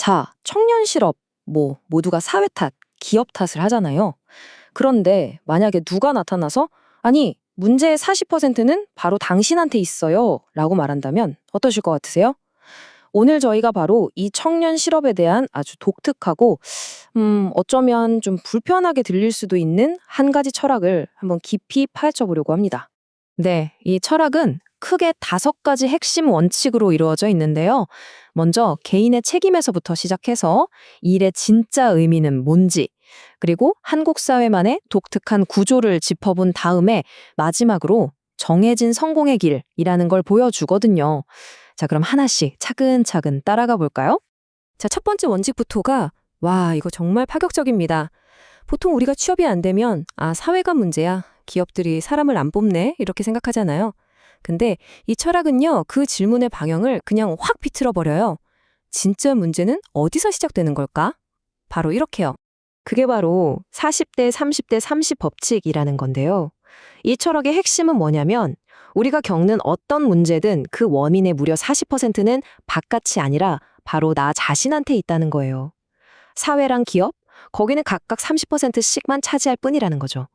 자, 청년 실업, 모두가 사회 탓, 기업 탓을 하잖아요. 그런데 만약에 누가 나타나서, 아니, 문제의 40%는 바로 당신한테 있어요. 라고 말한다면 어떠실 것 같으세요? 오늘 저희가 바로 이 청년 실업에 대한 아주 독특하고, 어쩌면 좀 불편하게 들릴 수도 있는 한 가지 철학을 한번 깊이 파헤쳐 보려고 합니다. 네, 이 철학은 크게 5가지 핵심 원칙으로 이루어져 있는데요. 먼저 개인의 책임에서부터 시작해서 일의 진짜 의미는 뭔지, 그리고 한국 사회만의 독특한 구조를 짚어본 다음에 마지막으로 정해진 성공의 길이라는 걸 보여주거든요. 자, 그럼 하나씩 차근차근 따라가 볼까요? 자, 첫 번째 원칙부터가 와, 이거 정말 파격적입니다. 보통 우리가 취업이 안 되면 사회가 문제야. 기업들이 사람을 안 뽑네. 이렇게 생각하잖아요. 근데 이 철학은요, 그 질문의 방향을 그냥 확 비틀어 버려요. 진짜 문제는 어디서 시작되는 걸까? 바로 이렇게요. 그게 바로 40대, 30대, 30 법칙이라는 건데요. 이 철학의 핵심은 뭐냐면 우리가 겪는 어떤 문제든 그 원인의 무려 40%는 바깥이 아니라 바로 나 자신한테 있다는 거예요. 사회랑 기업, 거기는 각각 30%씩만 차지할 뿐이라는 거죠.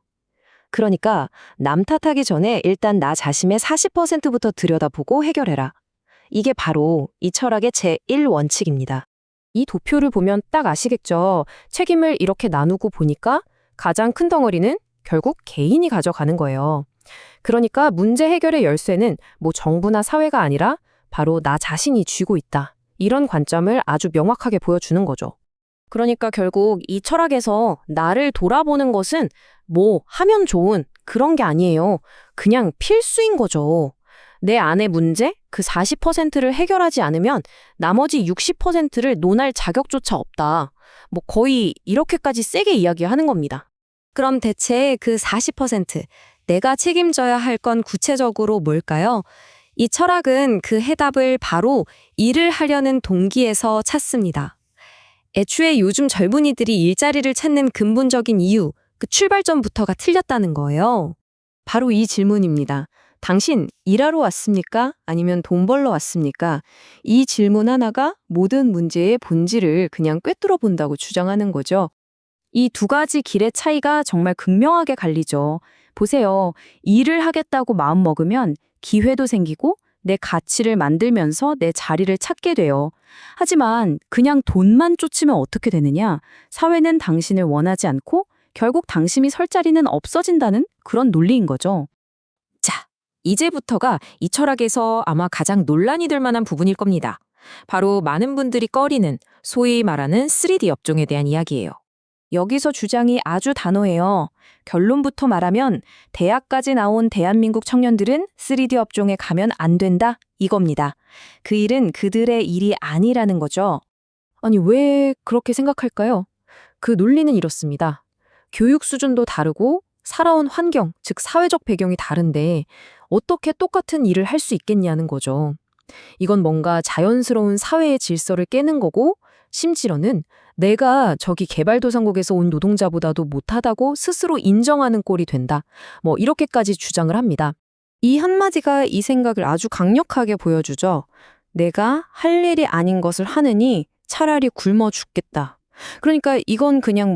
그러니까 남 탓하기 전에 일단 나 자신의 40%부터 들여다보고 해결해라. 이게 바로 이 철학의 제1원칙입니다. 이 도표를 보면 딱 아시겠죠? 책임을 이렇게 나누고 보니까 가장 큰 덩어리는 결국 개인이 가져가는 거예요. 그러니까 문제 해결의 열쇠는 정부나 사회가 아니라 바로 나 자신이 쥐고 있다. 이런 관점을 아주 명확하게 보여주는 거죠. 그러니까 결국 이 철학에서 나를 돌아보는 것은 하면 좋은 그런 게 아니에요. 그냥 필수인 거죠. 내 안의 문제, 그 40%를 해결하지 않으면 나머지 60%를 논할 자격조차 없다. 거의 이렇게까지 세게 이야기하는 겁니다. 그럼 대체 그 40%, 내가 책임져야 할 건 구체적으로 뭘까요? 이 철학은 그 해답을 바로 일을 하려는 동기에서 찾습니다. 애초에 요즘 젊은이들이 일자리를 찾는 근본적인 이유, 그 출발점부터가 틀렸다는 거예요. 바로 이 질문입니다. 당신 일하러 왔습니까? 아니면 돈 벌러 왔습니까? 이 질문 하나가 모든 문제의 본질을 그냥 꿰뚫어 본다고 주장하는 거죠. 이 두 가지 길의 차이가 정말 극명하게 갈리죠. 보세요. 일을 하겠다고 마음먹으면 기회도 생기고 내 가치를 만들면서 내 자리를 찾게 돼요. 하지만 그냥 돈만 쫓으면 어떻게 되느냐? 사회는 당신을 원하지 않고 결국 당신이 설 자리는 없어진다는 그런 논리인 거죠. 자, 이제부터가 이 철학에서 아마 가장 논란이 될 만한 부분일 겁니다. 바로 많은 분들이 꺼리는 소위 말하는 3D 업종에 대한 이야기예요. 여기서 주장이 아주 단호해요. 결론부터 말하면 대학까지 나온 대한민국 청년들은 3D 업종에 가면 안 된다 이겁니다. 그 일은 그들의 일이 아니라는 거죠. 아니 왜 그렇게 생각할까요? 그 논리는 이렇습니다. 교육 수준도 다르고 살아온 환경, 즉 사회적 배경이 다른데 어떻게 똑같은 일을 할 수 있겠냐는 거죠. 이건 뭔가 자연스러운 사회의 질서를 깨는 거고 심지어는 내가 저기 개발도상국에서 온 노동자보다도 못하다고 스스로 인정하는 꼴이 된다. 이렇게까지 주장을 합니다. 이 한마디가 이 생각을 아주 강력하게 보여주죠. 내가 할 일이 아닌 것을 하느니 차라리 굶어 죽겠다. 그러니까 이건 그냥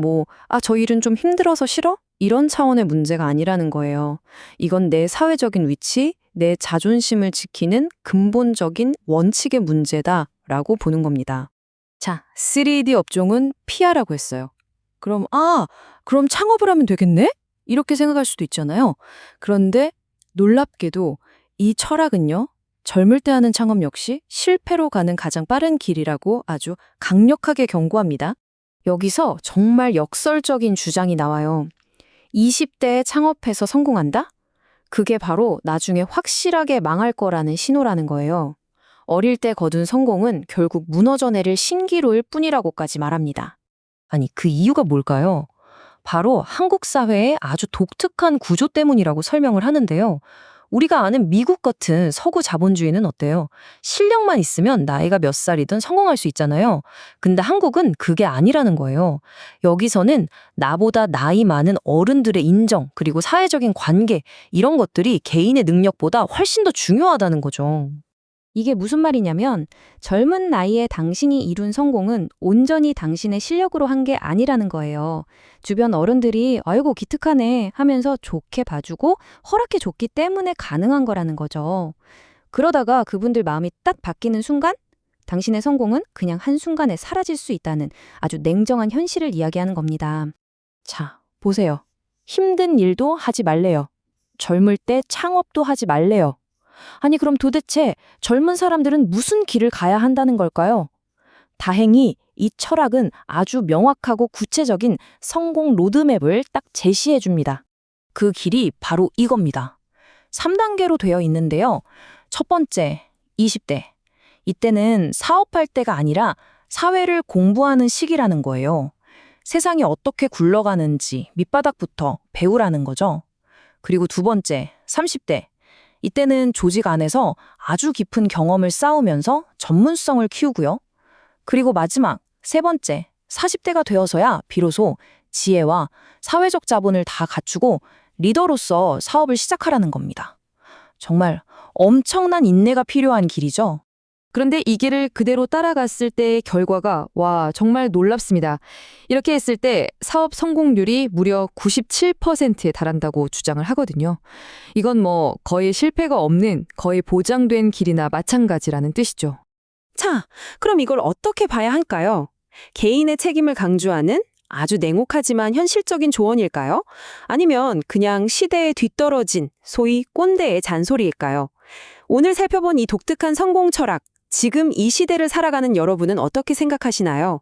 저 일은 좀 힘들어서 싫어? 이런 차원의 문제가 아니라는 거예요. 이건 내 사회적인 위치, 내 자존심을 지키는 근본적인 원칙의 문제다라고 보는 겁니다. 자, 3D 업종은 피하라고 했어요. 그럼 창업을 하면 되겠네? 이렇게 생각할 수도 있잖아요. 그런데 놀랍게도 이 철학은요, 젊을 때 하는 창업 역시 실패로 가는 가장 빠른 길이라고 아주 강력하게 경고합니다. 여기서 정말 역설적인 주장이 나와요. 20대에 창업해서 성공한다? 그게 바로 나중에 확실하게 망할 거라는 신호라는 거예요. 어릴 때 거둔 성공은 결국 무너져 내릴 신기루일 뿐이라고까지 말합니다. 아니, 그 이유가 뭘까요? 바로 한국 사회의 아주 독특한 구조 때문이라고 설명을 하는데요. 우리가 아는 미국 같은 서구 자본주의는 어때요? 실력만 있으면 나이가 몇 살이든 성공할 수 있잖아요. 근데 한국은 그게 아니라는 거예요. 여기서는 나보다 나이 많은 어른들의 인정, 그리고 사회적인 관계, 이런 것들이 개인의 능력보다 훨씬 더 중요하다는 거죠. 이게 무슨 말이냐면 젊은 나이에 당신이 이룬 성공은 온전히 당신의 실력으로 한 게 아니라는 거예요. 주변 어른들이 아이고 기특하네 하면서 좋게 봐주고 허락해 줬기 때문에 가능한 거라는 거죠. 그러다가 그분들 마음이 딱 바뀌는 순간 당신의 성공은 그냥 한순간에 사라질 수 있다는 아주 냉정한 현실을 이야기하는 겁니다. 자, 보세요. 힘든 일도 하지 말래요. 젊을 때 창업도 하지 말래요. 아니, 그럼 도대체 젊은 사람들은 무슨 길을 가야 한다는 걸까요? 다행히 이 철학은 아주 명확하고 구체적인 성공 로드맵을 딱 제시해 줍니다. 그 길이 바로 이겁니다. 3단계로 되어 있는데요. 첫 번째, 20대. 이때는 사업할 때가 아니라 사회를 공부하는 시기라는 거예요. 세상이 어떻게 굴러가는지 밑바닥부터 배우라는 거죠. 그리고 두 번째, 30대. 이때는 조직 안에서 아주 깊은 경험을 쌓으면서 전문성을 키우고요. 그리고 마지막, 세 번째, 40대가 되어서야 비로소 지혜와 사회적 자본을 다 갖추고 리더로서 사업을 시작하라는 겁니다. 정말 엄청난 인내가 필요한 길이죠. 그런데 이 길을 그대로 따라갔을 때의 결과가 와 정말 놀랍습니다. 이렇게 했을 때 사업 성공률이 무려 97%에 달한다고 주장을 하거든요. 이건 뭐 거의 실패가 없는 거의 보장된 길이나 마찬가지라는 뜻이죠. 자, 그럼 이걸 어떻게 봐야 할까요? 개인의 책임을 강조하는 아주 냉혹하지만 현실적인 조언일까요? 아니면 그냥 시대에 뒤떨어진 소위 꼰대의 잔소리일까요? 오늘 살펴본 이 독특한 성공 철학, 지금 이 시대를 살아가는 여러분은 어떻게 생각하시나요?